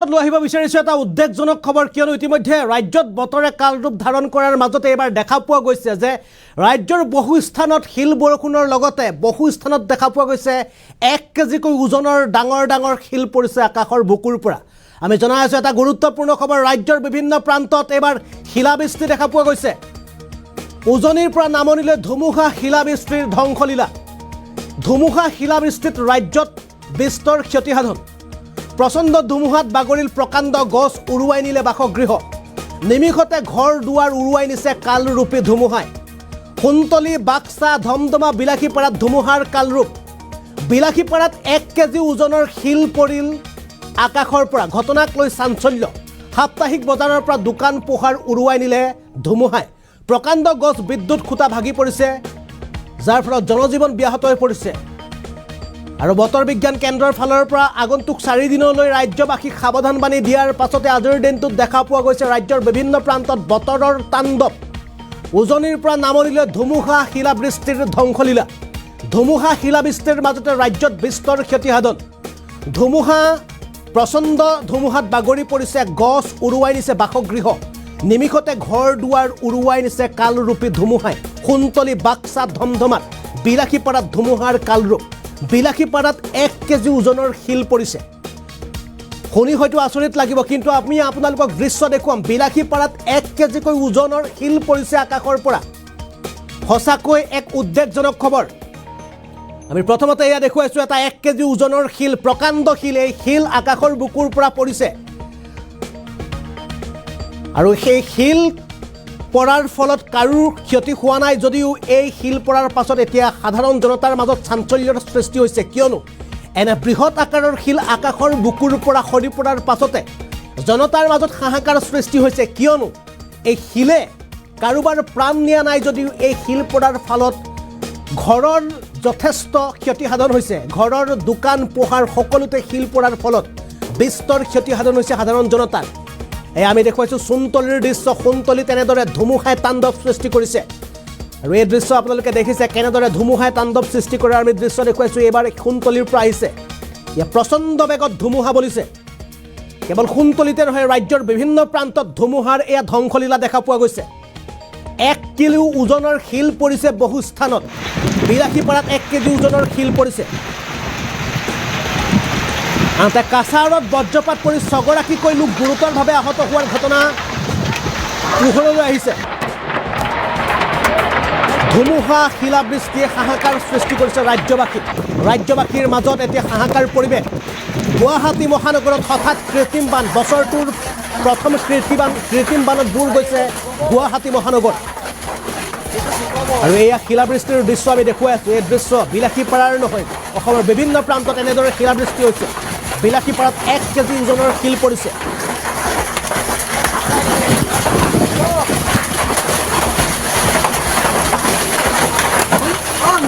লৈ আহিব বিচাৰিছো এটা উদ্বেগজনক খবৰ কিয়নো ইতিমধ্যে ৰাজ্যত বতৰে কালৰূপ ধাৰণ কৰাৰ মাজতে এবাৰ দেখা পোৱা গৈছে যে ৰাজ্যৰ বহু স্থানত শিল বৰষুণৰ লগতে বহু স্থানত দেখা পোৱা গৈছে 1 কেজিকৈ ওজনৰ ডাঙৰ ডাঙৰ শিল পৰিছে আকাশৰ বুকুৰ পৰা। আমি জনাই আছো এটা গুৰুত্বপূৰ্ণ খবৰ, ৰাজ্যৰ বিভিন্ন প্ৰান্তত এবাৰ শিলাবৃষ্টি দেখা পোৱা গৈছে। উজনিৰ পৰা নামনিলৈ ধুমুহা শিলাবৃষ্টিৰ ধ্বংসলীলা। ধুমুহা শিলাবৃষ্টিত ৰাজ্যত বিস্তৰ ক্ষতিসাধন। প্ৰচণ্ড ধুমুহাত বাগৰিল প্ৰকাণ্ড গছ, উৰুৱাই নিলে বাসগৃহ। নিমিষতে ঘৰ দুৱাৰ উৰুৱাই নিছে কালৰূপী ধুমুহাই। কুন্তলী, বাক্সা, ধমধমা, বিলাসীপাৰাত ধুমুহাৰ কালৰূপ। বিলাসীপাৰাত 1 কেজি ওজনৰ শিল পৰিল আকাশৰ পৰা। ঘটনাক লৈ চাঞ্চল্য। সাপ্তাহিক বজাৰৰ পৰা দোকান পোহাৰ উৰুৱাই নিলে ধুমুহাই। প্ৰকাণ্ড গছ, বিদ্যুৎ খুঁটা ভাগি পৰিছে, যাৰ ফলত জনজীৱন ব্যাহত হৈ পৰিছে। আৰু বতৰ বিজ্ঞান কেন্দ্ৰৰ ফালৰ পৰা আগন্তুক 4 দিনলৈ ৰাজ্যবাসীক সাৱধানবাণী দিয়াৰ পাছতে আজিৰ দিনটোত দেখা পোৱা গৈছে ৰাজ্যৰ বিভিন্ন প্ৰান্তত বতৰৰ তাণ্ডৱ। উজনিৰ পৰা নামনিলৈ ধুমুহা শিলাবৃষ্টিৰ ধ্বংসলীলা। ধুমুহা শিলাবৃষ্টিৰ মাজতে ৰাজ্যত বিস্তৰ ক্ষতিসাধন। প্ৰচণ্ড ধুমুহাত বাগৰি পৰিছে গছ, উৰুৱাই নিছে বাসগৃহ। নিমিষতে ঘৰ দুৱাৰ উৰুৱাই নিছে কালৰূপী ধুমুহাই। কুন্তলী, বাক্সা, ধমধমাত বিলাসীপাৰাত ধুমুহাৰ কালৰূপ। বিলাসীপাৰাত 1 কেজি ওজনৰ শিল পৰিছে। শুনি হয়তো আচৰিত লাগিব, কিন্তু আমি আপোনালোকক দৃশ্য দেখুৱাম। বিলাসীপাৰাত 1 কেজিকৈ ওজনৰ শিল পৰিছে আকাশৰ পৰা। সঁচাকৈ এক উদ্বেগজনক খবৰ। আমি প্ৰথমতে এয়া দেখুৱাইছোঁ এটা 1 কেজি ওজনৰ শিল, প্ৰকাণ্ড শিল। এই শিল আকাশৰ বুকুৰ পৰা পৰিছে আৰু সেই শিল পৰাৰ ফলত কাৰো ক্ষতি হোৱা নাই যদিও এই শিল পৰাৰ পাছত এতিয়া সাধাৰণ জনতাৰ মাজত চাঞ্চল্যৰ সৃষ্টি হৈছে। কিয়নো এনে বৃহৎ আকাৰৰ শিল আকাশৰ বুকুৰ পৰা সৰি পৰাৰ পাছতে জনতাৰ মাজত হাহাকাৰ সৃষ্টি হৈছে। কিয়নো এই শিলে কাৰোবাৰ প্ৰাণ নিয়া নাই যদিও এই শিল পৰাৰ ফলত ঘৰৰ যথেষ্ট ক্ষতিসাধন হৈছে। ঘৰৰ দোকান পোহাৰ সকলোতে শিল পৰাৰ ফলত বিস্তৰ ক্ষতিসাধন হৈছে সাধাৰণ জনতাৰ। আমি দেখুৱাইছোঁ সোণতলীৰ দৃশ্য। সোণতলীত এনেদৰে ধুমুহাই তাণ্ডৱ সৃষ্টি কৰিছে আৰু এই দৃশ্য আপোনালোকে দেখিছে কেনেদৰে ধুমুহাই তাণ্ডৱ সৃষ্টি কৰাৰ আমি দৃশ্য দেখুৱাইছোঁ। এইবাৰ সোণতলীৰ পৰা আহিছে, ইয়াত প্ৰচণ্ড বেগত ধুমুহা বলিছে। কেৱল সোণতলীতে নহয়, ৰাজ্যৰ বিভিন্ন প্ৰান্তত ধুমুহাৰ এয়া ধ্বংসলীলা দেখা পোৱা গৈছে। 1 কিলো ওজনৰ শিল পৰিছে বহু স্থানত। বিলাসীপাৰাত 1 কেজি ওজনৰ শিল পৰিছে। আনহাতে কাছাৰত বজ্ৰপাত পৰি 6গৰাকীকৈ লোক গুৰুতৰভাৱে আহত হোৱাৰ ঘটনা পোহৰলৈ আহিছে। ধুমুহা শিলাবৃষ্টিয়ে হাহাকাৰ সৃষ্টি কৰিছে ৰাজ্যবাসীৰ মাজত এতিয়া হাহাকাৰ পৰিৱেশ। গুৱাহাটী মহানগৰত হঠাৎ কৃত্ৰিম বান। বছৰটোৰ প্ৰথম কৃত্ৰিম বানত বুৰ গৈছে গুৱাহাটী মহানগৰ। আৰু এয়া শিলাবৃষ্টিৰ দৃশ্য আমি দেখুৱাই আছোঁ। এই দৃশ্য বিলাসীপাৰাৰ নহয়, অসমৰ বিভিন্ন প্ৰান্তত এনেদৰে শিলাবৃষ্টি হৈছে। বিলাসীপাৰাত 1 কেজি ওজনৰ শিল পৰিছে।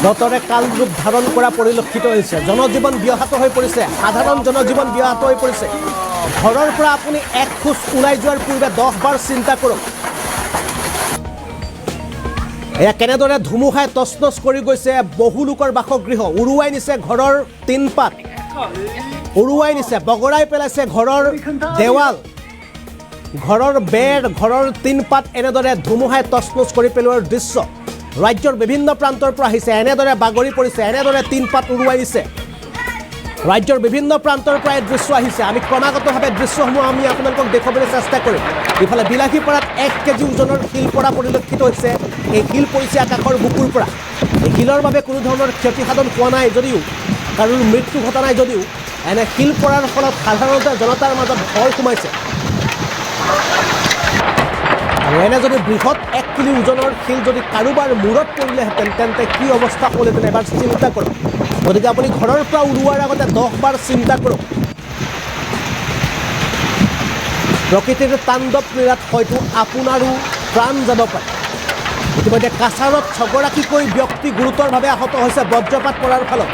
বতৰে কালৰূপ ধাৰণ কৰা পৰিলক্ষিত হৈছে। জনজীৱন ব্যাহত হৈ পৰিছে, সাধাৰণ জনজীৱন ব্যাহত হৈ পৰিছে। ঘৰৰ পৰা আপুনি 1 খোজ ওলাই যোৱাৰ পূৰ্বে 10 বাৰ চিন্তা কৰক। এয়া কেনেদৰে ধুমুহাই তছনছ কৰি গৈছে বহু লোকৰ বাসগৃহ। উৰুৱাই নিছে ঘৰৰ টিনপাত, উৰুৱাই নিছে, বগৰাই পেলাইছে ঘৰৰ দেৱাল, ঘৰৰ বেৰ, ঘৰৰ টিনপাত। এনেদৰে ধুমুহাই তছনছ কৰি পেলোৱাৰ দৃশ্য ৰাজ্যৰ বিভিন্ন প্ৰান্তৰ পৰা আহিছে। এনেদৰে বাগৰি পৰিছে, এনেদৰে টিনপাত উৰুৱাই নিছে। ৰাজ্যৰ বিভিন্ন প্ৰান্তৰ পৰা এই দৃশ্য আহিছে। আমি ক্ৰমাগতভাৱে দৃশ্যসমূহ আমি আপোনালোকক দেখুৱাবলৈ চেষ্টা কৰিম। ইফালে বিলাসীপাৰাত 1 কেজি ওজনৰ শিল পৰা পৰিলক্ষিত হৈছে। এই শিল পৰিছে আকাশৰ বুকুৰ পৰা। এই শিলৰ বাবে কোনো ধৰণৰ ক্ষতিসাধন হোৱা নাই যদিও, কাৰোৰ মৃত্যু ঘটা নাই যদিও, এনে শিল পৰাৰ ফলত সাধাৰণতে জনতাৰ মাজত ভয় সোমাইছে। আৰু এনে যদি বৃহৎ 1 কিলো ওজনৰ শিল যদি কাৰোবাৰ মূৰত পৰিলেহেঁতেন তেন্তে কি অৱস্থা হ'লহেঁতেন এবাৰ চিন্তা কৰক। গতিকে আপুনি ঘৰৰ পৰা উৰুৱাৰ আগতে 10 বাৰ চিন্তা কৰক। প্ৰকৃতিৰ তাণ্ডৱ লীলাত হয়তো আপোনাৰো প্ৰাণ যাব পাৰে। ইতিমধ্যে কাছাৰত 6গৰাকীকৈ ব্যক্তি গুৰুতৰভাৱে আহত হৈছে বজ্ৰপাত পৰাৰ ফলত।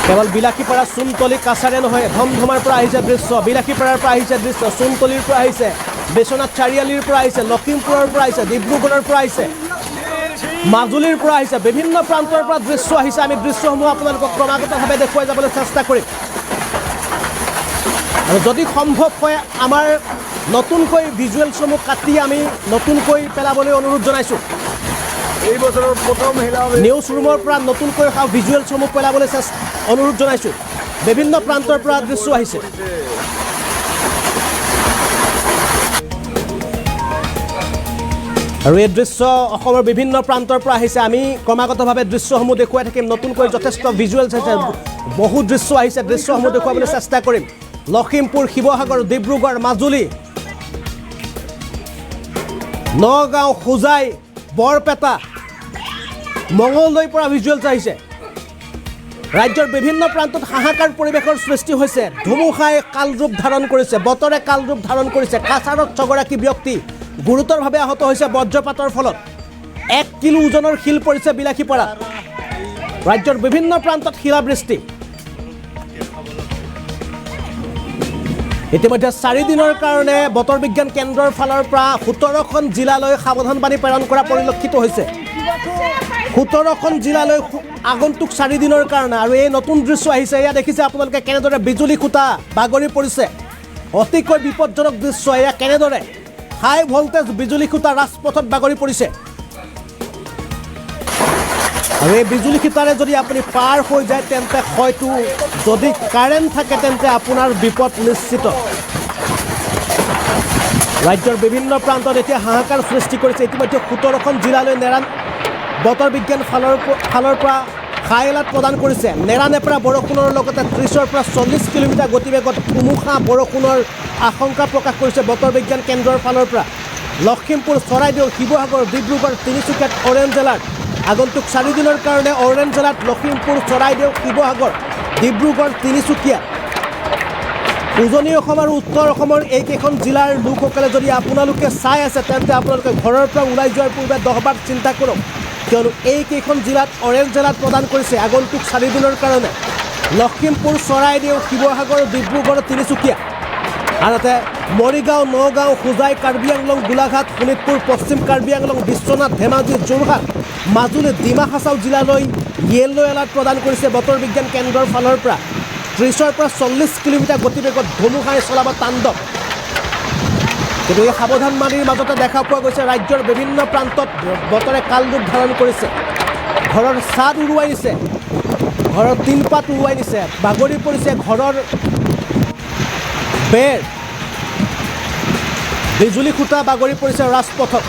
কেৱল বিলাসীপাৰা চোনতলী কাছাৰে নহয়, ধমধমাৰ পৰা আহিছে দৃশ্য, বিলাসীপাৰাৰ পৰা আহিছে দৃশ্য, চোনতলীৰ পৰা আহিছে, বিশ্বনাথ চাৰিআলিৰ পৰা আহিছে, লখিমপুৰৰ পৰা আহিছে, ডিব্ৰুগড়ৰ পৰা আহিছে, মাজুলীৰ পৰা আহিছে, বিভিন্ন প্ৰান্তৰ পৰা দৃশ্য আহিছে। আমি দৃশ্যসমূহ আপোনালোকক ক্ৰমাগতভাৱে দেখুৱাই যাবলৈ চেষ্টা কৰিম। আৰু যদি সম্ভৱ হয় আমাৰ নতুনকৈ ভিজুৱেলছসমূহ কাটি আমি নতুনকৈ পেলাবলৈ অনুৰোধ জনাইছোঁ। এই বছৰৰ প্ৰথম নিউজ ৰুমৰ পৰা নতুনকৈ ভিজুৱেলছসমূহ পেলাবলৈ অনুৰোধ জনাইছোঁ। বিভিন্ন প্ৰান্তৰ পৰা দৃশ্য আহিছে। আৰু এই দৃশ্য অসমৰ বিভিন্ন প্ৰান্তৰ পৰা আহিছে। আমি ক্ৰমাগতভাৱে দৃশ্যসমূহ দেখুৱাই থাকিম। নতুনকৈ যথেষ্ট ভিজুৱেলছ আহিছে, বহু দৃশ্য আহিছে। দৃশ্যসমূহ দেখুৱাবলৈ চেষ্টা কৰিম। লখিমপুৰ, শিৱসাগৰ, ডিব্ৰুগড়, মাজুলী, নগাঁও, হোজাই, বৰপেটা, মঙলদৈৰ পৰা ভিজুৱেলছ আহিছে। ৰাজ্যৰ বিভিন্ন প্ৰান্তত হাহাকাৰ পৰিৱেশৰ সৃষ্টি হৈছে। ধুমুহাই কালৰূপ ধাৰণ কৰিছে, বতৰে কালৰূপ ধাৰণ কৰিছে। কাছাৰত 6গৰাকী ব্যক্তি গুৰুতৰভাৱে আহত হৈছে বজ্ৰপাতৰ ফলত। 1 কিলো ওজনৰ শিল পৰিছে বিলাসীপাৰাত। ৰাজ্যৰ বিভিন্ন প্ৰান্তত শিলাবৃষ্টি। ইতিমধ্যে 4 দিনৰ কাৰণে বতৰ বিজ্ঞান কেন্দ্ৰৰ ফালৰ পৰা 17খন জিলালৈ সাৱধানবাণী প্ৰেৰণ কৰা পৰিলক্ষিত হৈছে। 17খন জিলালৈ আগন্তুক 4 দিনৰ কাৰণে। আৰু এই নতুন দৃশ্য আহিছে। এয়া দেখিছে আপোনালোকে কেনেদৰে বিজুলী খুঁটা বাগৰি পৰিছে। অতিকৈ বিপদজনক দৃশ্য। এয়া কেনেদৰে হাই ভল্টেজ বিজুলী খুঁটা ৰাজপথত বাগৰি পৰিছে। আৰু এই বিজুলী খুঁটাৰে যদি আপুনি পাৰ হৈ যায় তেন্তে হয়তো যদি কাৰেণ্ট থাকে তেন্তে আপোনাৰ বিপদ নিশ্চিত। ৰাজ্যৰ বিভিন্ন প্ৰান্তত এতিয়া হাহাকাৰ সৃষ্টি কৰিছে। ইতিমধ্যে 17খন জিলালৈ বতৰ বিজ্ঞান ফালৰ পৰা হাই এলাৰ্ট প্ৰদান কৰিছে। নেৰানেপেৰা বৰষুণৰ লগতে 30ৰ পৰা 40 কিলোমিটাৰ গতিবেগত ধুমুহা বৰষুণৰ আশংকা প্ৰকাশ কৰিছে বতৰ বিজ্ঞান কেন্দ্ৰৰ ফালৰ পৰা। লখিমপুৰ, চৰাইদেউ, শিৱসাগৰ, ডিব্ৰুগড়, তিনিচুকীয়াত অৰেঞ্জ এলাৰ্ট। আগন্তুক 4 দিনৰ কাৰণে অৰেঞ্জ এলাৰ্ট লখিমপুৰ, চৰাইদেউ, শিৱসাগৰ, ডিব্ৰুগড়, তিনিচুকীয়া। উজনি অসম আৰু উত্তৰ অসমৰ এইকেইখন জিলাৰ লোকসকলে যদি আপোনালোকে চাই আছে তেন্তে আপোনালোকে ঘৰৰ পৰা ওলাই যোৱাৰ পূৰ্বে 10 বাৰ চিন্তা কৰক। কিয়নো এইকেইখন জিলাত অৰেঞ্জ এলাৰ্ট প্ৰদান কৰিছে আগন্তুক 4 দিনৰ কাৰণে। লখিমপুৰ, চৰাইদেউ, শিৱসাগৰ, ডিব্ৰুগড়, তিনিচুকীয়া। আনহাতে মৰিগাঁও, নগাঁও, হোজাই, কাৰ্বি আংলং, গোলাঘাট, শোণিতপুৰ, পশ্চিম কাৰ্বি আংলং, বিশ্বনাথ, ধেমাজি, যোৰহাট, মাজুলী, ডিমা হাছাও জিলালৈ য়েল্লো এলাৰ্ট প্ৰদান কৰিছে বতৰ বিজ্ঞান কেন্দ্ৰৰ ফালৰ পৰা। 30ৰ পৰা 40 কিলোমিটাৰ গতিবেগত ধুমুহাই চলাব তাণ্ডৱ। কিন্তু এই সাৱধানবাণীৰ মাজতে দেখা পোৱা গৈছে ৰাজ্যৰ বিভিন্ন প্ৰান্তত বতৰে কালৰূপ ধাৰণ কৰিছে। ঘৰৰ ছাদ উৰুৱাই নিছে, ঘৰৰ টিনপাত উৰুৱাই নিছে, বাগৰি পৰিছে ঘৰৰ বেৰ, বিজুলী খুঁটা বাগৰি পৰিছে ৰাজপথত।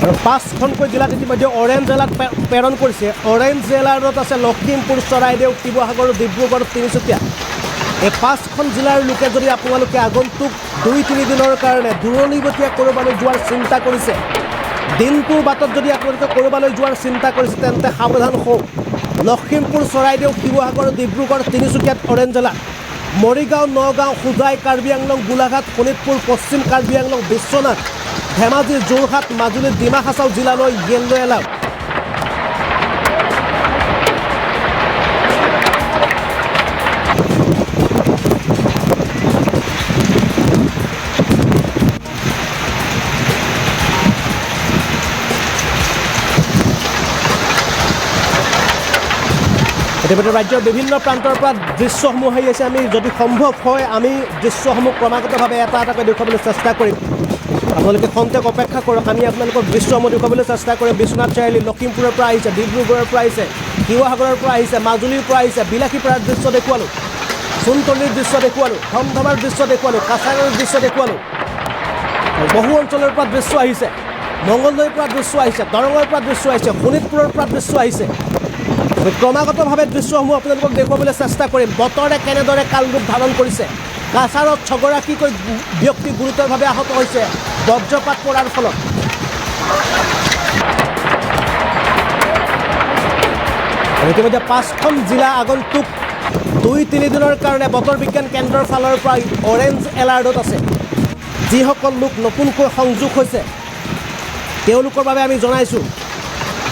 আৰু 5খনকৈ জিলাত ইতিমধ্যে অৰেঞ্জ এলাৰ্ট প্ৰেৰণ কৰিছে। অৰেঞ্জ এলাৰ্টত আছে লখিমপুৰ, চৰাইদেউ, শিৱসাগৰ, ডিব্ৰুগড়, তিনিচুকীয়া। এই 5খন জিলাৰ লোকে যদি আপোনালোকে আগন্তুক 2-3 দিনৰ কাৰণে দূৰণিবতীয়া ক'ৰবালৈ যোৱাৰ চিন্তা কৰিছে, দিনটোৰ বাটত যদি আপোনালোকে ক'ৰবালৈ যোৱাৰ চিন্তা কৰিছে তেন্তে সাৱধান হওক। লখিমপুৰ, চৰাইদেউ, শিৱসাগৰ, ডিব্ৰুগড়, তিনিচুকীয়াত অৰেঞ্জ এলাৰ্ট। মৰিগাঁও, নগাঁও, হোজাই, কাৰ্বি আংলং, গোলাঘাট, শোণিতপুৰ, পশ্চিম কাৰ্বি আংলং, বিশ্বনাথ, ধেমাজি, যোৰহাট, মাজুলী, ডিমা হাছাও জিলালৈ য়েল্লো এলাৰ্ট। ইতিমধ্যে ৰাজ্যৰ বিভিন্ন প্ৰান্তৰ পৰা দৃশ্যসমূহ আহি আছে। আমি যদি সম্ভৱ হয় আমি দৃশ্যসমূহ ক্ৰমাগতভাৱে এটা এটাকৈ দেখুৱাবলৈ চেষ্টা কৰিম। আপোনালোকে খন্তেক অপেক্ষা কৰক। আমি আপোনালোকক দৃশ্যসমূহ দেখুৱাবলৈ চেষ্টা কৰিম। বিশ্বনাথ চাৰিআলি, লখিমপুৰৰ পৰা আহিছে, ডিব্ৰুগড়ৰ পৰা আহিছে, শিৱসাগৰৰ পৰা আহিছে, মাজুলীৰ পৰা আহিছে, বিলাসীপাৰাৰ দৃশ্য দেখুৱালোঁ, চোনতলীৰ দৃশ্য দেখুৱালোঁ, ধমধমাৰ দৃশ্য দেখুৱালোঁ, কাছাৰৰ দৃশ্য দেখুৱালোঁ। বহু অঞ্চলৰ পৰা দৃশ্য আহিছে। মঙলদৈৰ পৰা দৃশ্য আহিছে, দৰঙৰ পৰা দৃশ্য আহিছে, শোণিতপুৰৰ পৰা দৃশ্য আহিছে। ক্ৰমাগতভাৱে দৃশ্যসমূহ আপোনালোকক দেখুৱাবলৈ চেষ্টা কৰিম। বতৰে কেনেদৰে কালৰূপ ধাৰণ কৰিছে। কাছাৰত 6গৰাকীকৈ ব্যক্তি গুৰুতৰভাৱে আহত হৈছে বজ্ৰপাত পৰাৰ ফলত। ইতিমধ্যে 5খন জিলা আগন্তুক 2-3 দিনৰ কাৰণে বতৰ বিজ্ঞান কেন্দ্ৰৰ ফালৰ পৰা অৰেঞ্জ এলাৰ্টত আছে। যিসকল লোক নতুনকৈ সংযোগ হৈছে তেওঁলোকৰ বাবে আমি জনাইছোঁ,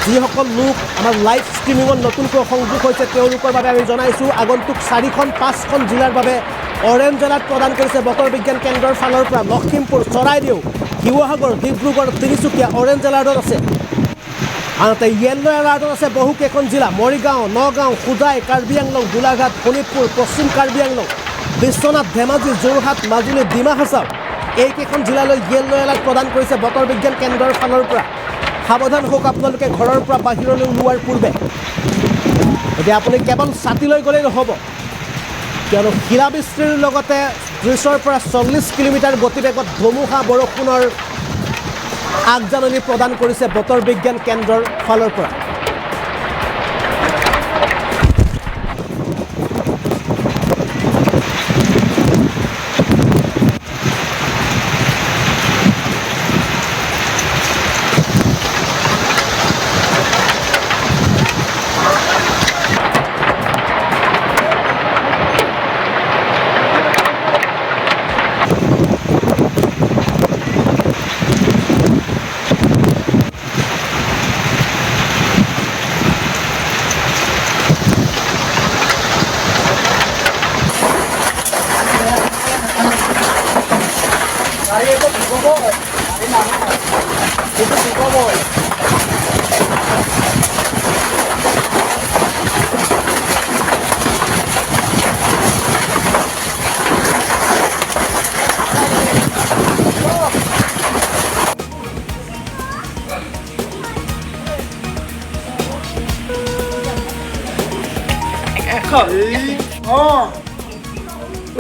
যিসকল লোক আমাৰ লাইভ ষ্ট্ৰিমিঙত নতুনকৈ সংযোগ হৈছে তেওঁলোকৰ বাবে আমি জনাইছোঁ, আগন্তুক 4-5খন জিলাৰ বাবে অৰেঞ্জ এলাৰ্ট প্ৰদান কৰিছে বতৰ বিজ্ঞান কেন্দ্ৰৰ ফালৰ পৰা। লখিমপুৰ, চৰাইদেউ, শিৱসাগৰ, ডিব্ৰুগড়, তিনিচুকীয়া অৰেঞ্জ এলাৰ্টত আছে। আনহাতে য়েল্লো এলাৰ্টত আছে বহুকেইখন জিলা, মৰিগাঁও, নগাঁও, হোজাই, কাৰ্বি আংলং, গোলাঘাট, শোণিতপুৰ, পশ্চিম কাৰ্বি আংলং, বিশ্বনাথ, ধেমাজি, যোৰহাট, মাজুলী, ডিমা হাছাও এইকেইখন জিলালৈ য়েল্লো এলাৰ্ট প্ৰদান কৰিছে বতৰ বিজ্ঞান কেন্দ্ৰৰ ফালৰ পৰা। সাৱধান হওক আপোনালোকে ঘৰৰ পৰা বাহিৰলৈ ওলোৱাৰ পূৰ্বে। এতিয়া আপুনি কেৱল ছাতি লৈ গ'লেই নহ'ব, কিয়নো শিলাবৃষ্টিৰ লগতে 30ৰ পৰা 40 কিলোমিটাৰ গতিবেগত ধুমুহা বৰষুণৰ আগজাননী প্ৰদান কৰিছে বতৰ বিজ্ঞান কেন্দ্ৰৰ ফালৰ পৰা।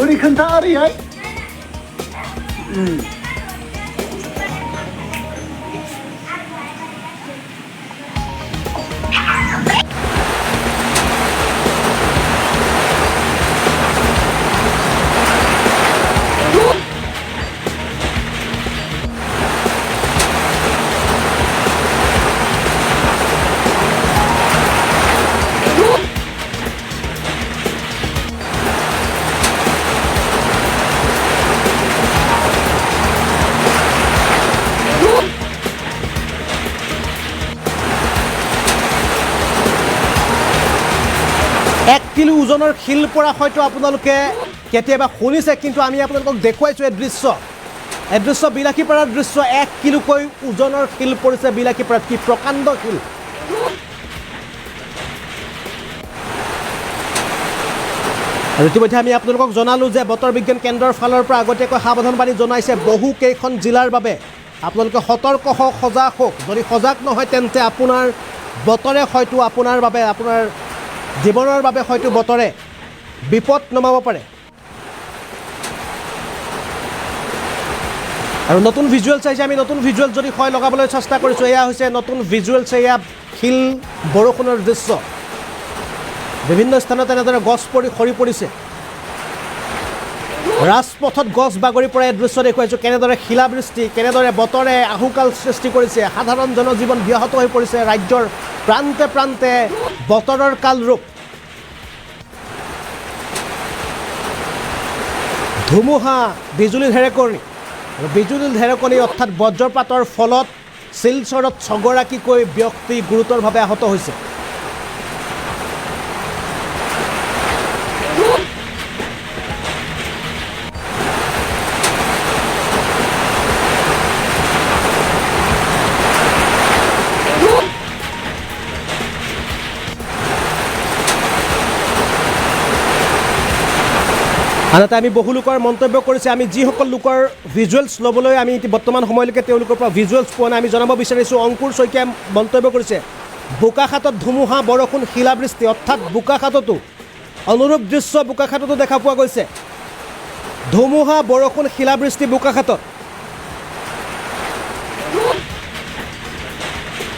우리 큰타리야. এক কিলো ওজনৰ শিল পৰা হয়তো আপোনালোকে কেতিয়াবা শুনিছে, কিন্তু আমি আপোনালোকক দেখুৱাইছোঁ এই দৃশ্য বিলাসীপাৰাৰ দৃশ্য। 1 কিলোকৈ ওজনৰ শিল পৰিছে বিলাসীপাৰাত। কি প্ৰকাণ্ড শিল! আৰু ইতিমধ্যে আমি আপোনালোকক জনালোঁ যে বতৰ বিজ্ঞান কেন্দ্ৰৰ ফালৰ পৰা আগতীয়াকৈ সাৱধানবাণী জনাইছে বহুকেইখন জিলাৰ বাবে। আপোনালোকে সতৰ্ক হওক, সজাগ হওক। যদি সজাগ নহয় তেন্তে আপোনাৰ বতৰে হয়তো আপোনাৰ বাবে, আপোনাৰ জীৱনৰ বাবে হয়তো বতৰে বিপদ নমাব পাৰে। আৰু নতুন ভিজুৱেলছ আহিছে, আমি নতুন ভিজুৱেলছ যদি হয় লগাবলৈ চেষ্টা কৰিছোঁ। এয়া হৈছে নতুন ভিজুৱেলছ, এয়া শিল বৰষুণৰ দৃশ্য। বিভিন্ন স্থানত এনেদৰে গছ পৰি সৰি পৰিছে। ৰাজপথত গছ বাগৰি পৰা এই দৃশ্য দেখুৱাইছোঁ, কেনেদৰে শিলাবৃষ্টি, কেনেদৰে বতৰে আহুকাল সৃষ্টি কৰিছে। সাধাৰণ জনজীৱন ব্যাহত হৈ পৰিছে। ৰাজ্যৰ প্ৰান্তে প্ৰান্তে বতৰৰ কালৰূপ। ধুমুহা, বিজুলী ঢেৰেকনি। বিজুলী ঢেৰেকনি অৰ্থাৎ বজ্ৰপাতৰ ফলত শিলচৰত 6গৰাকীকৈ ব্যক্তি গুৰুতৰভাৱে আহত হৈছে। আনহাতে আমি বহু লোকৰ মন্তব্য কৰিছে। আমি যিসকল লোকৰ ভিজুৱেলছ ল'বলৈ আমি বৰ্তমান সময়লৈকে তেওঁলোকৰ পৰা ভিজুৱেলছ পোৱা নাই, আমি জনাব বিচাৰিছোঁ। অংকুৰ শইকীয়াই মন্তব্য কৰিছে, বোকাখাতত ধুমুহা, বৰষুণ, শিলাবৃষ্টি, অৰ্থাৎ বোকাখাততো অনুৰূপ দৃশ্য বোকাখাততো দেখা পোৱা গৈছে। ধুমুহা, বৰষুণ, শিলাবৃষ্টি বোকাখাতত।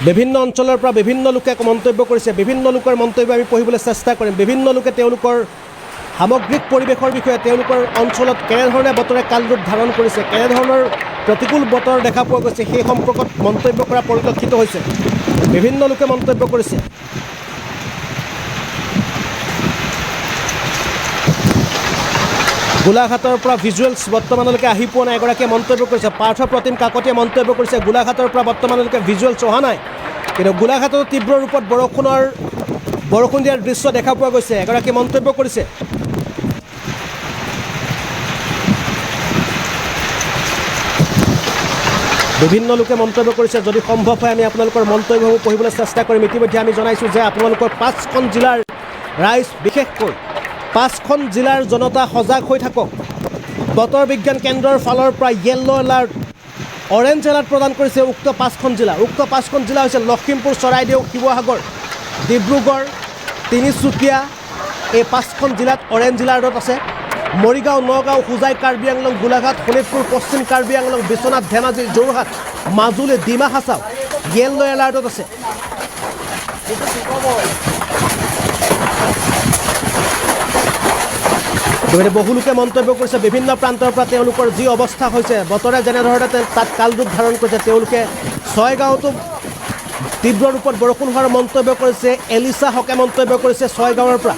বিভিন্ন অঞ্চলৰ পৰা বিভিন্ন লোকে মন্তব্য কৰিছে। বিভিন্ন লোকৰ মন্তব্য আমি পঢ়িবলৈ চেষ্টা কৰিম। বিভিন্ন লোকে তেওঁলোকৰ সামগ্ৰিক পৰিৱেশৰ বিষয়ে, তেওঁলোকৰ অঞ্চলত কেনেধৰণে বতৰে কালৰূপ ধাৰণ কৰিছে, কেনেধৰণৰ প্ৰতিকূল বতৰ দেখা পোৱা গৈছে, সেই সম্পৰ্কত মন্তব্য কৰা পৰিলক্ষিত হৈছে। বিভিন্ন লোকে মন্তব্য কৰিছে। গোলাঘাটৰ পৰা ভিজুৱেলছ বৰ্তমানলৈকে আহি পোৱা নাই এগৰাকীয়ে মন্তব্য কৰিছে পাৰ্থ প্ৰতিম কাকতিয়ে মন্তব্য কৰিছে গোলাঘাটৰ পৰা বৰ্তমানলৈকে ভিজুৱেলছ অহা নাই কিন্তু গোলাঘাটৰ তীব্ৰ ৰূপত বৰষুণ দিয়াৰ দৃশ্য দেখা পোৱা গৈছে এগৰাকী মন্তব্য কৰিছে বিভিন্ন লোকে মন্তব্য কৰিছে যদি সম্ভৱ হয় আমি আপোনালোকৰ মন্তব্যসমূহ পঢ়িবলৈ চেষ্টা কৰিম ইতিমধ্যে আমি জনাইছোঁ যে আপোনালোকৰ 5খন জিলাৰ ৰাইজ বিশেষকৈ 5খন জিলাৰ জনতা সজাগ হৈ থাকক বতৰ বিজ্ঞান কেন্দ্ৰৰ ফালৰ পৰা য়েল্ল' এলাৰ্ট অৰেঞ্জ এলাৰ্ট প্ৰদান কৰিছে উক্ত 5খন জিলা হৈছে লখিমপুৰ চৰাইদেউ শিৱসাগৰ ডিব্ৰুগড় তিনিচুকীয়া এই 5খন জিলাত অৰেঞ্জ এলাৰ্টত আছে মৰিগাঁও নগাঁও হোজাই কাৰ্বি আংলং গোলাঘাট শোণিতপুৰ পশ্চিম কাৰ্বি আংলং বিশ্বনাথ ধেমাজি যোৰহাট মাজুলী ডিমা হাছাও য়েল্ল' এলাৰ্টত আছে বহু লোকে মন্তব্য কৰিছে বিভিন্ন প্ৰান্তৰ পৰা তেওঁলোকৰ যি অৱস্থা হৈছে বতৰে যেনেধৰণে তাত কালৰূপ ধাৰণ কৰিছে তেওঁলোকে ছয়গাঁৱতো তীব্ৰ ৰূপত বৰষুণ হোৱাৰ মন্তব্য কৰিছে এলিছা হকে মন্তব্য কৰিছে ছয়গাঁৱৰ পৰা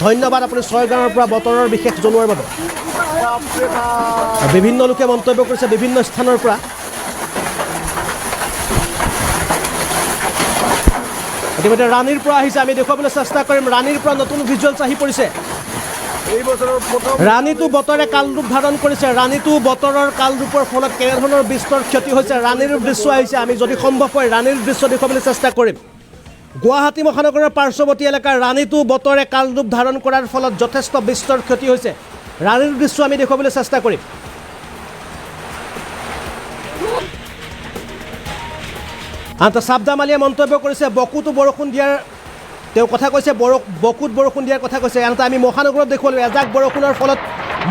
ধন্যবাদ আপুনি ছয়গাঁৱৰ পৰা বতৰৰ বিশেষ জনোৱাৰ বাবে বিভিন্ন লোকে মন্তব্য কৰিছে বিভিন্ন স্থানৰ পৰা ইতিমধ্যে ৰাণীৰ পৰা আহিছে আমি দেখুৱাবলৈ চেষ্টা কৰিম ৰাণীৰ পৰা নতুন ভিজুৱেলছ আহি পৰিছে ৰাণীতো বতৰে কালৰূপ ধাৰণ কৰিছে ৰাণীতো বতৰৰ কালৰূপৰ ফলত কেনেধৰণৰ বিস্তৰ ক্ষতি হৈছে ৰাণীৰ দৃশ্য আহিছে আমি যদি সম্ভৱ হয় ৰাণীৰ দৃশ্য দেখুৱাবলৈ চেষ্টা কৰিম গুৱাহাটী মহানগৰৰ পাৰ্শ্বৱৰ্তী এলেকাৰ ৰাণীতো বতৰে কালৰূপ ধাৰণ কৰাৰ ফলত যথেষ্ট বিস্তৰ ক্ষতি হৈছে ৰাণীৰ দৃশ্য আমি দেখুৱাবলৈ চেষ্টা কৰিম আনহাতে চাবদাম আলীয়ে মন্তব্য কৰিছে বকুতো বৰষুণ দিয়াৰ তেওঁ কথা কৈছে বকুত বৰষুণ দিয়াৰ কথা কৈছে আনহাতে আমি মহানগৰত দেখুৱালোঁ এজাক বৰষুণৰ ফলত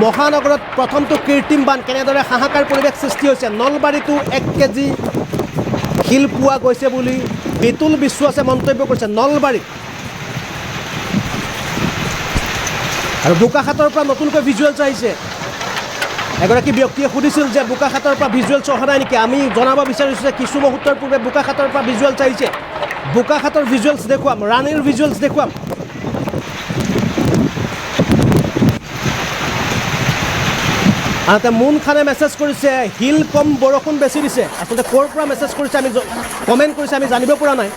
মহানগৰত প্ৰথমটো কৃত্ৰিম বান কেনেদৰে হাহাকাৰ পৰিৱেশ সৃষ্টি হৈছে নলবাৰীতো 1 কেজি শিল পোৱা গৈছে বুলি বিতুল বিশ্বাসে মন্তব্য কৰিছে নলবাৰী আৰু বোকাখাতৰ পৰা নতুনকৈ ভিজুৱেলছ আহিছে এগৰাকী ব্যক্তিয়ে সুধিছিল যে বোকাখাতৰ পৰা ভিজুৱেলছ অহা নাই নেকি আমি জনাব বিচাৰিছোঁ যে কিছু মুহূৰ্তৰ পূৰ্বে বোকাখাতৰ পৰা ভিজুৱেলছ আহিছে বোকাখাতৰ ভিজুৱেলছ দেখুৱাম ৰাণীৰ ভিজুৱেলছ দেখুৱাম আনহাতে মুন খানে মেছেজ কৰিছে শিল কম বৰষুণ বেছি দিছে আচলতে ক'ৰ পৰা মেছেজ কৰিছে আমি কমেণ্ট কৰিছে আমি জানিব পৰা নাই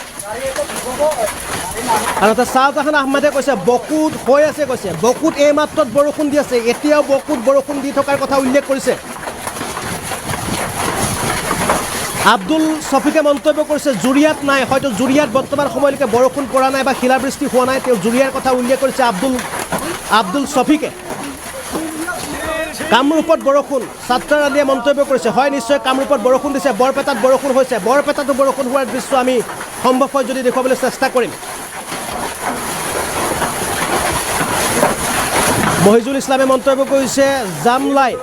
আনহাতে শ্বাহজাহান আহমেদে কৈছে বকুত হৈ আছে কৈছে বকুত এই মাত্ৰত বৰষুণ দি আছে এতিয়াও বকুত বৰষুণ দি থকাৰ কথা উল্লেখ কৰিছে আব্দুল ছফিকে মন্তব্য কৰিছে জুৰিয়াত নাই হয়তো জুৰিয়াত বৰ্তমান সময়লৈকে বৰষুণ পৰা নাই বা শিলাবৃষ্টি হোৱা নাই তেওঁ জুৰিয়াৰ কথা উল্লেখ কৰিছে আব্দুল ছফিকে কামৰূপত বৰষুণ ছাত্ৰাৰ আলীয়ে মন্তব্য কৰিছে হয় নিশ্চয় কামৰূপত বৰষুণ দিছে বৰপেটাত বৰষুণ হৈছে বৰপেটাতো বৰষুণ হোৱাৰ দৃশ্য আমি সম্ভৱ হয় যদি দেখুৱাবলৈ চেষ্টা কৰিম মহিজুল ইছলামে মন্তব্য কৰিছে জামলাই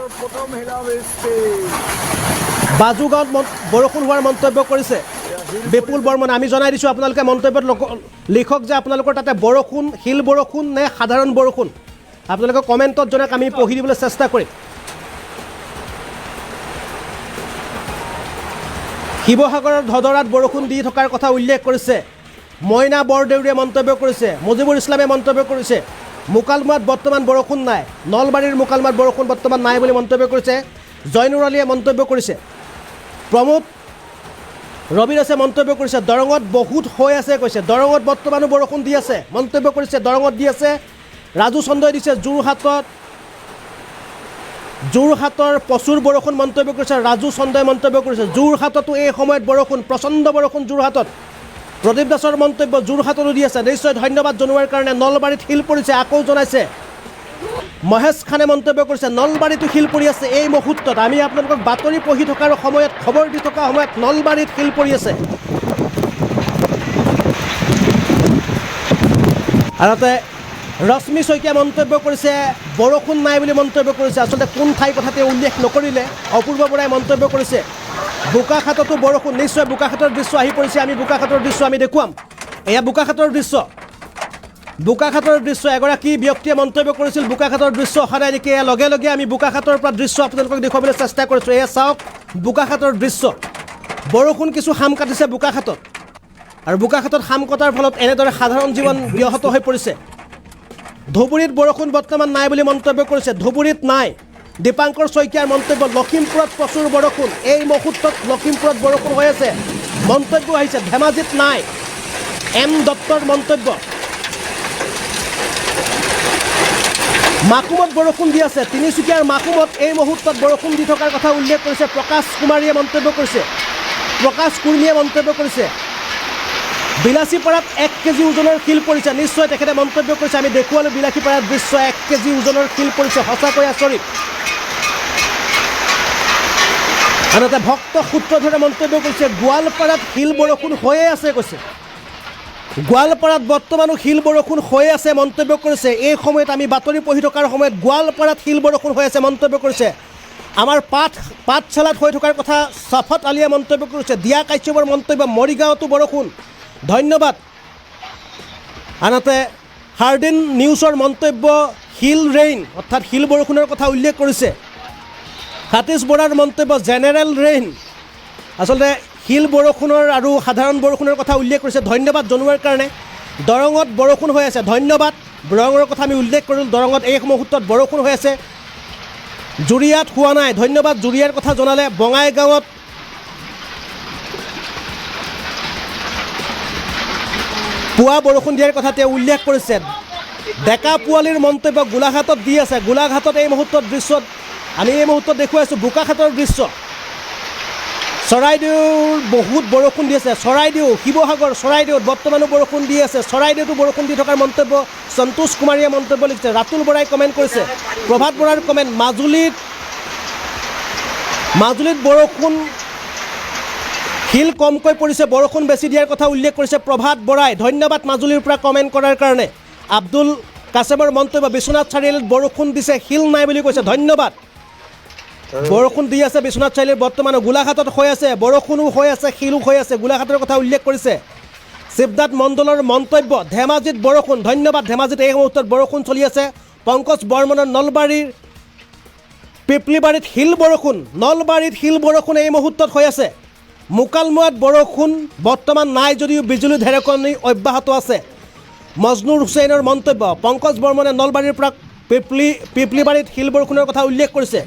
বাজুগাঁৱত বৰষুণ হোৱাৰ মন্তব্য কৰিছে বিপুল বৰ্মনে আমি জনাই দিছোঁ আপোনালোকে মন্তব্যত লিখক যে আপোনালোকৰ তাতে বৰষুণ শিল বৰষুণ নে সাধাৰণ বৰষুণ আপোনালোকে কমেণ্টত জনাওক আমি পঢ়ি দিবলৈ চেষ্টা কৰিম শিৱসাগৰৰ ধদৰাত বৰষুণ দি থকাৰ কথা উল্লেখ কৰিছে মইনা বৰদেউৰীয়ে মন্তব্য কৰিছে মুজিবুৰ ইছলামে মন্তব্য কৰিছে মুকালমুৱাত বৰ্তমান বৰষুণ নাই নলবাৰীৰ মুকালমুৱাত বৰষুণ বৰ্তমান নাই বুলি মন্তব্য কৰিছে জয়নুৰ আলীয়ে মন্তব্য কৰিছে প্ৰমোদ ৰবিদাসে মন্তব্য কৰিছে দৰঙত বহুত হৈ আছে কৈছে দৰঙত বৰ্তমানো বৰষুণ দি আছে মন্তব্য কৰিছে দৰঙত দি আছে ৰাজু চন্দ্ৰই দিছে যোৰহাটৰ প্ৰচুৰ বৰষুণ মন্তব্য কৰিছে ৰাজু চন্দ্ৰই মন্তব্য কৰিছে যোৰহাটতো এই সময়ত বৰষুণ প্ৰচণ্ড বৰষুণ যোৰহাটত প্ৰদীপ দাসৰ মন্তব্য যোৰহাটতো দি আছে নিশ্চয় ধন্যবাদ জনোৱাৰ কাৰণে নলবাৰীত শিল পৰিছে আকৌ জনাইছে মহেশ খানে মন্তব্য কৰিছে নলবাৰীতো শিল পৰি আছে এই মুহূৰ্তত আমি আপোনালোকক বাতৰি পঢ়ি থকাৰ সময়ত খবৰ দি থকা সময়ত নলবাৰীত শিল পৰি আছে আনহাতে ৰশ্মি শইকীয়া মন্তব্য কৰিছে বৰষুণ নাই বুলি মন্তব্য কৰিছে আচলতে কোন ঠাইৰ কথা তেওঁ উল্লেখ নকৰিলে অপূৰ্ব বৰাই মন্তব্য কৰিছে বোকাখাততো বৰষুণ নিশ্চয় বোকাখাতৰ দৃশ্য আহি পৰিছে আমি বোকাখাতৰ দৃশ্য আমি দেখুৱাম এয়া বোকাখাতৰ দৃশ্য এগৰাকী ব্যক্তিয়ে মন্তব্য কৰিছিল বোকাখাতৰ দৃশ্য অহা নাই নেকি লগে লগে আমি বোকাখাতৰ পৰা দৃশ্য আপোনালোকক দেখুৱাবলৈ চেষ্টা কৰিছোঁ এয়া চাওক বোকাখাতৰ দৃশ্য বৰষুণ কিছু হাম কাটিছে বোকাখাতত আৰু বোকাখাতত হাম কটাৰ ফলত এনেদৰে সাধাৰণ জীৱন ব্যাহত হৈ পৰিছে ধুবুৰীত বৰষুণ বৰ্তমান নাই বুলি মন্তব্য কৰিছে। ধুবুৰীত নাই। দীপাংকৰ শইকীয়াৰ মন্তব্য, লখিমপুৰত প্ৰচুৰ বৰষুণ, এই মুহূৰ্তত লখিমপুৰত বৰষুণ হৈ আছে। মন্তব্য আহিছে ধেমাজিত নাই। এম দত্তৰ মন্তব্য। মাকুমত বৰষুণ দি আছে। তিনিচুকীয়াৰ মাকুমত এই মুহূৰ্তত বৰষুণ দি থকাৰ কথা উল্লেখ কৰিছে প্ৰকাশ কুমাৰীয়ে মন্তব্য কৰিছে। প্ৰকাশ কুৰ্মীয়ে মন্তব্য কৰিছে। বিলাসীপাৰাত 1 কেজি ওজনৰ শিল পৰিছে। নিশ্চয় তেখেতে মন্তব্য কৰিছে। আমি দেখুৱালোঁ বিলাসীপাৰাত দৃশ্য, 1 কেজি ওজনৰ শিল পৰিছে। সঁচাকৈ আচৰিত। আনহাতে ভক্ত সূত্ৰধৰে মন্তব্য কৰিছে গোৱালপাৰাত শিল বৰষুণ হৈয়ে আছে কৈছে। গোৱালপাৰাত বৰ্তমানো শিল বৰষুণ হৈ আছে মন্তব্য কৰিছে। এই সময়ত আমি বাতৰি পঢ়ি থকাৰ সময়ত গোৱালপাৰাত শিল বৰষুণ হৈ আছে মন্তব্য কৰিছে। আমাৰ পাঠশালাত হৈ থকাৰ কথা চাফাত আলীয়ে মন্তব্য কৰিছে। দিয়া কাশ্যপৰ মন্তব্য, মৰিগাঁৱতো বৰষুণ, ধন্যবাদ। আনহাতে হাৰ্ডিন নিউজৰ মন্তব্য, শিল ৰেইন অৰ্থাৎ শিল বৰষুণৰ কথা উল্লেখ কৰিছে। সতীশ বৰাৰ মন্তব্য, জেনেৰেল ৰেইন। আচলতে শিল বৰষুণৰ আৰু সাধাৰণ বৰষুণৰ কথা উল্লেখ কৰিছে। ধন্যবাদ জনোৱাৰ কাৰণে। দৰঙত বৰষুণ হৈ আছে, ধন্যবাদ। দৰঙৰ কথা আমি উল্লেখ কৰিলোঁ। দৰঙত এই মুহূৰ্তত বৰষুণ হৈ আছে। জুৰিয়াত হোৱা নাই, ধন্যবাদ জুৰিয়াৰ কথা জনালে। বঙাইগাঁৱত পুৱা বৰষুণ দিয়াৰ কথা তেওঁ উল্লেখ কৰিছে। ডেকা পোৱালীৰ মন্তব্য, গোলাঘাটত দি আছে। গোলাঘাটত এই মুহূৰ্তত দৃশ্যত আমি এই মুহূৰ্তত দেখুৱাইছোঁ বোকাখাটৰ দৃশ্য। চৰাইদেউৰ বহুত বৰষুণ দি আছে। চৰাইদেউ, শিৱসাগৰ, চৰাইদেউত বৰ্তমানো বৰষুণ দি আছে। চৰাইদেউতো বৰষুণ দি থকাৰ মন্তব্য সন্তোষ কুমাৰীয়ে মন্তব্য লিখিছে। ৰাতুল বৰাই কমেণ্ট কৰিছে। প্ৰভাত বৰাৰ কমেণ্ট, মাজুলীত বৰষুণ, শিল কমকৈ পৰিছে, বৰষুণ বেছি দিয়াৰ কথা উল্লেখ কৰিছে প্ৰভাত বৰাই। ধন্যবাদ মাজুলীৰ পৰা কমেণ্ট কৰাৰ কাৰণে। আব্দুল কাছেমৰ মন্তব্য, বিশ্বনাথ চাৰিআলিত বৰষুণ দিছে, শিল নাই বুলি কৈছে, ধন্যবাদ। বৰষুণ দি আছে বিশ্বনাথ চাৰিআলিত বৰ্তমানো। গোলাঘাটত হৈ আছে, বৰষুণো হৈ আছে, শিলো হৈ আছে, গোলাঘাটৰ কথা উল্লেখ কৰিছে। শিৱদাস মণ্ডলৰ মন্তব্য, ধেমাজিত বৰষুণ, ধন্যবাদ। ধেমাজিত এই মুহূৰ্তত বৰষুণ চলি আছে। পংকজ বৰ্মনৰ নলবাৰীৰ পিপলিবাৰীত শিল বৰষুণ, নলবাৰীত শিল বৰষুণ এই মুহূৰ্তত হৈ আছে। মোকালমোৱাত বৰষুণ বৰ্তমান নাই যদিও বিজুলী ঢেৰেকনি অব্যাহত আছে। মজনুৰ হুছেইনৰ মন্তব্য, পংকজ বৰ্মনে নলবাৰীৰ পৰা পিপলিবাৰীত শিল বৰষুণৰ কথা উল্লেখ কৰিছে।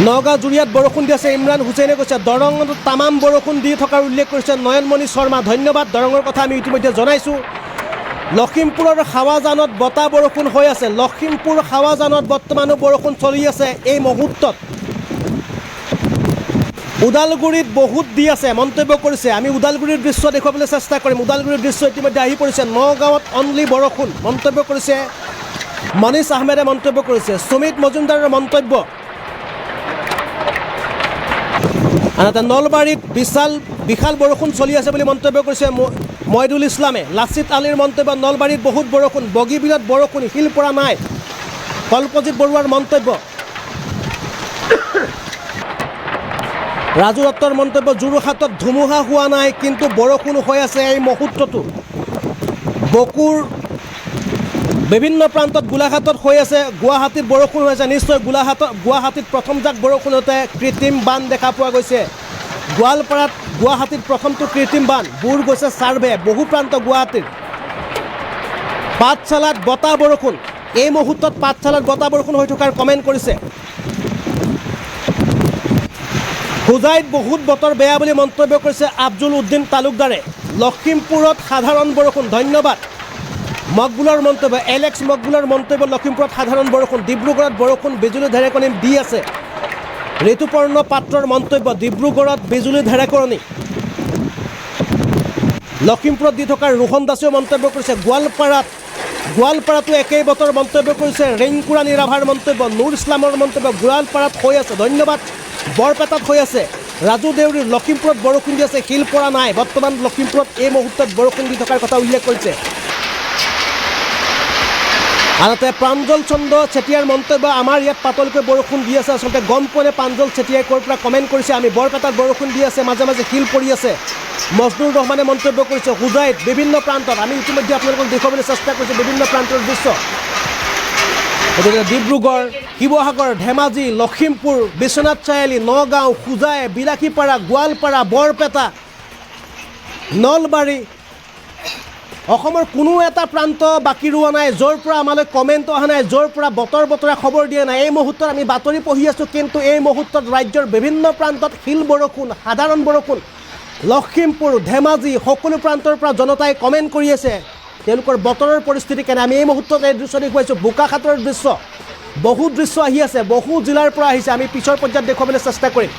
নগাঁও জুৰিয়াত বৰষুণ দি আছে, ইমৰান হুছেইনে কৈছে। দৰঙত তামাম বৰষুণ দি থকাৰ উল্লেখ কৰিছে নয়নমণি শৰ্মা, ধন্যবাদ। দৰঙৰ কথা আমি ইতিমধ্যে জনাইছোঁ। লখিমপুৰৰ হাৱাজানত বতাহ বৰষুণ হৈ আছে। লখিমপুৰ হাৱাজানত বৰ্তমানো বৰষুণ চলি আছে এই মুহূৰ্তত। ওদালগুৰিত বহুত দি আছে মন্তব্য কৰিছে। আমি ওদালগুৰিৰ দৃশ্য দেখুৱাবলৈ চেষ্টা কৰিম। ওদালগুৰিৰ দৃশ্য ইতিমধ্যে আহি পৰিছে। নগাঁৱত অনলি বৰষুণ মন্তব্য কৰিছে মনীষ আহমেদে মন্তব্য কৰিছে। সুমিত মজুমদাৰৰ মন্তব্য। আনহাতে নলবাৰীত বিশাল বৰষুণ চলি আছে বুলি মন্তব্য কৰিছে মইদুল ইছলামে। লাচিত আলীৰ মন্তব্য, নলবাৰীত বহুত বৰষুণ, বগীবিলত বৰষুণ, শিল পৰা নাই। কল্পজিৎ বৰুৱাৰ মন্তব্য। ৰাজু দত্তৰ মন্তব্য, যোৰহাটত ধুমুহা হোৱা নাই কিন্তু বৰষুণ হৈ আছে এই মুহূৰ্ততো। বকুৰ বিভিন্ন প্ৰান্তত, গোলাঘাটত হৈ আছে। গুৱাহাটীত বৰষুণ হৈ আছে। নিশ্চয় গুৱাহাটীত প্ৰথম জাক বৰষুণতে কৃত্ৰিম বান দেখা পোৱা গৈছে। গোৱালপাৰাত গুৱাহাটীত প্ৰথমটো কৃত্ৰিম বান, বুৰ গৈছে ছাৰ্ভে বহু প্ৰান্ত গুৱাহাটীৰ। পাঠশালাত বতাহ বৰষুণ, এই মুহূৰ্তত পাঠশালাত বতাহ বৰষুণ হৈ থকাৰ কমেণ্ট কৰিছে। হোজাইত বহুত বতৰ বেয়া বুলি মন্তব্য কৰিছে আফজল উদ্দিন তালুকদাৰে। লখিমপুৰত সাধাৰণ বৰষুণ, ধন্যবাদ। মকবুলৰ মন্তব্য, এলেক্স মকবুলৰ মন্তব্য, লখিমপুৰত সাধাৰণ বৰষুণ, ডিব্ৰুগড়ত বৰষুণ, বিজুলী ঢেৰেকনি দি আছে। ঋতুপৰ্ণ পাত্ৰৰ মন্তব্য, ডিব্ৰুগড়ত বিজুলী ঢেৰেকনি। লখিমপুৰত দি থকা ৰোহন দাসেও মন্তব্য কৰিছে। গোৱালপাৰাতো একেই বতৰ মন্তব্য কৰিছে ৰিংকুৰাণী ৰাভাৰ মন্তব্য। নুৰ ইছলামৰ মন্তব্য, গোৱালপাৰাত হৈ আছে, ধন্যবাদ। বৰপেটাত হৈ আছে। ৰাজু দেউৰীৰ লখিমপুৰত বৰষুণ দি আছে, শিল পৰা নাই। বৰ্তমান লখিমপুৰত এই মুহূৰ্তত বৰষুণ দি থকাৰ কথা উল্লেখ কৰিছে। আনহাতে প্ৰাঞ্জল চন্দ্ৰ চেতিয়াৰ মন্তব্য, আমাৰ ইয়াত পাতলকৈ বৰষুণ দি আছে। আচলতে গম পোৱা নাই প্ৰাঞ্জল চেতিয়াই ক'ৰ পৰা কমেণ্ট কৰিছে। আমি বৰপেটাত বৰষুণ দি আছে, মাজে মাজে শিল পৰি আছে। মজনুৰ ৰহমানে মন্তব্য কৰিছে। হোজাইত বিভিন্ন প্ৰান্তত, আমি ইতিমধ্যে আপোনালোকক দেখুৱাবলৈ চেষ্টা কৰিছোঁ বিভিন্ন প্ৰান্তৰ দৃশ্য। গতিকে ডিব্ৰুগড়, শিৱসাগৰ, ধেমাজি, লখিমপুৰ, বিশ্বনাথ চাৰিআলি, নগাঁও, হোজাই, বিলাসীপাৰা, গোৱালপাৰা, বৰপেটা, নলবাৰী, অসমৰ কোনো এটা প্ৰান্ত বাকী ৰোৱা নাই য'ৰ পৰা আমালৈ কমেণ্ট অহা নাই, য'ৰ পৰা বতৰা খবৰ দিয়া নাই। এই মুহূৰ্তত আমি বাতৰি পঢ়ি আছোঁ, কিন্তু এই মুহূৰ্তত ৰাজ্যৰ বিভিন্ন প্ৰান্তত শিল বৰষুণ, সাধাৰণ বৰষুণ। লখিমপুৰ, ধেমাজি সকলো প্ৰান্তৰ পৰা জনতাই কমেণ্ট কৰি আছে তেওঁলোকৰ বতৰৰ পৰিস্থিতি কেনে। আমি এই মুহূৰ্তত এই দৃশ্য দেখুৱাইছোঁ, বোকাখাতৰ দৃশ্য। বহু দৃশ্য আহি আছে, বহু জিলাৰ পৰা আহিছে। আমি পিছৰ পৰ্যায়ত দেখুৱাবলৈ চেষ্টা কৰিম।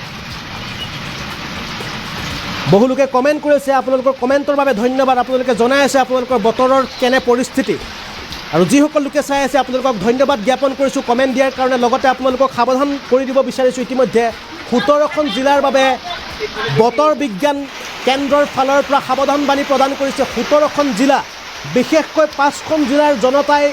বহু লোকে কমেণ্ট কৰি আছে, আপোনালোকৰ কমেণ্টৰ বাবে ধন্যবাদ। আপোনালোকে জনাই আছে আপোনালোকৰ বতৰৰ কেনে পৰিস্থিতি। আৰু যিসকল লোকে চাই আছে আপোনালোকক ধন্যবাদ জ্ঞাপন কৰিছোঁ কমেণ্ট দিয়াৰ কাৰণে। লগতে আপোনালোকক সাৱধান কৰি দিব বিচাৰিছোঁ, ইতিমধ্যে 17খন জিলাৰ বাবে বতৰ বিজ্ঞান কেন্দ্ৰৰ ফালৰ পৰা সাৱধানবাণী প্ৰদান কৰিছে 17খন জিলা। বিশেষকৈ 5খন জিলাৰ জনতাই